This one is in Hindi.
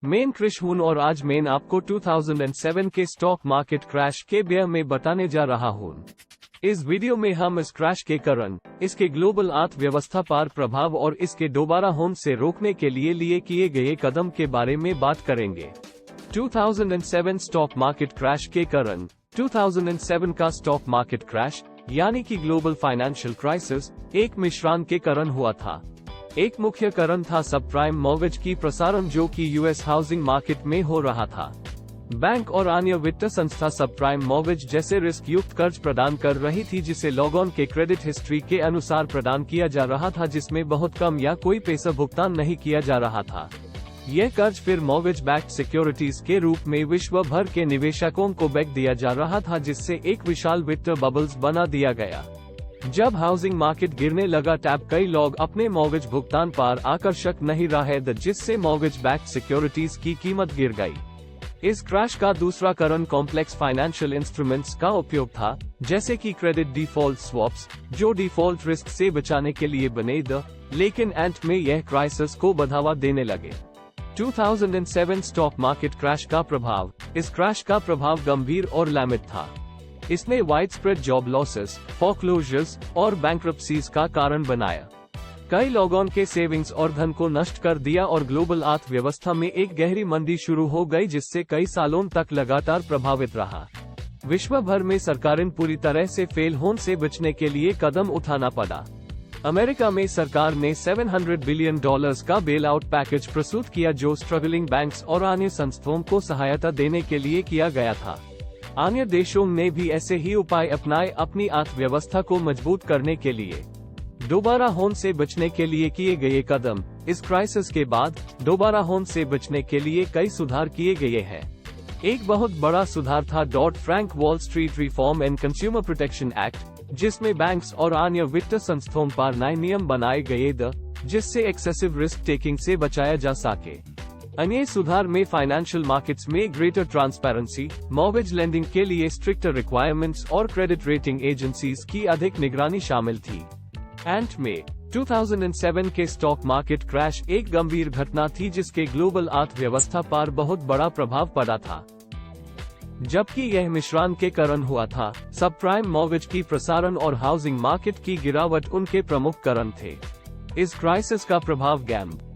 मैं कृष हूं और आज मैं आपको 2007 के स्टॉक मार्केट क्रैश के बारे में बताने जा रहा हूं। इस वीडियो में हम इस क्रैश के कारण, इसके ग्लोबल अर्थव्यवस्था पर प्रभाव और इसके दोबारा होने से रोकने के लिए किए गए कदम के बारे में बात करेंगे। 2007 स्टॉक मार्केट क्रैश के कारण 2007 का स्टॉक मार्केट क्रैश यानी कि ग्लोबल फाइनेंशियल क्राइसिस एक मिश्रण के कारण हुआ था। एक मुख्य कारण था सब प्राइम मॉर्गेज की प्रसारण जो कि यूएस हाउसिंग मार्केट में हो रहा था। बैंक और अन्य वित्तीय संस्था सब प्राइम मॉर्गेज जैसे रिस्क युक्त कर्ज प्रदान कर रही थी जिसे लोगों के क्रेडिट हिस्ट्री के अनुसार प्रदान किया जा रहा था, जिसमें बहुत कम या कोई पैसा भुगतान नहीं किया जा रहा था। यह कर्ज फिर मॉर्गेज बैक्ड सिक्योरिटीज के रूप में विश्व भर के निवेशकों को बेच दिया जा रहा था, जिससे एक विशाल वित्तीय बबल्स बना दिया गया। जब हाउसिंग मार्केट गिरने लगा तब कई लोग अपने मॉर्गेज भुगतान पर आकर्षक नहीं रहे, जिससे मॉर्गेज बैक्ड सिक्योरिटीज की कीमत गिर गई। इस क्रैश का दूसरा कारण कॉम्प्लेक्स फाइनेंशियल इंस्ट्रूमेंट्स का उपयोग था, जैसे कि क्रेडिट डिफॉल्ट स्वैप्स, जो डिफॉल्ट रिस्क से बचाने के लिए बने थे, लेकिन अंत में यह क्राइसिस को बढ़ावा देने लगे। 2007 स्टॉक मार्केट क्रैश का प्रभाव। इस क्रैश का प्रभाव गंभीर और लंबा था। इसने वाइड स्प्रेड जॉब लॉसेस, फोरक्लोजर्स और बैंक्रप्सीज का कारण बनाया। कई लोगों के सेविंग्स और धन को नष्ट कर दिया और ग्लोबल अर्थव्यवस्था में एक गहरी मंदी शुरू हो गई, जिससे कई सालों तक लगातार प्रभावित रहा। विश्व भर में सरकारें पूरी तरह से फेल होने से बचने के लिए कदम उठाना पड़ा। अमेरिका में सरकार ने $700 बिलियन का बेल आउट पैकेज प्रस्तुत किया, जो स्ट्रगलिंग बैंक्स और अन्य संस्थाओं को सहायता देने के लिए किया गया था। अन्य देशों ने भी ऐसे ही उपाय अपनाए अपनी अर्थव्यवस्था को मजबूत करने के लिए। दोबारा होने से बचने के लिए किए गए कदम। इस क्राइसिस के बाद दोबारा होने से बचने के लिए कई सुधार किए गए हैं। एक बहुत बड़ा सुधार था dot-Frank wall street reform and consumer protection act, जिसमें बैंक्स और अन्य वित्तीय संस्थाओं पर नए नियम बनाए गए थे, जिससे एक्सेसिव रिस्क टेकिंग से बचाया जा सके। अन्य सुधार में फाइनेंशियल मार्केट्स में ग्रेटर ट्रांसपेरेंसी, मॉर्गेज लेंडिंग के लिए स्ट्रिक्टर रिक्वायरमेंट्स और क्रेडिट रेटिंग एजेंसीज की अधिक निगरानी शामिल थी। अंत में 2007 के स्टॉक मार्केट क्रैश एक गंभीर घटना थी जिसके ग्लोबल अर्थव्यवस्था पर बहुत बड़ा प्रभाव पड़ा था। जबकि यह मिश्रण के कारण हुआ था, सब प्राइम मॉर्गेज की प्रसारण और हाउसिंग मार्केट की गिरावट उनके प्रमुख कारण थे। इस क्राइसिस का प्रभाव गैम्ब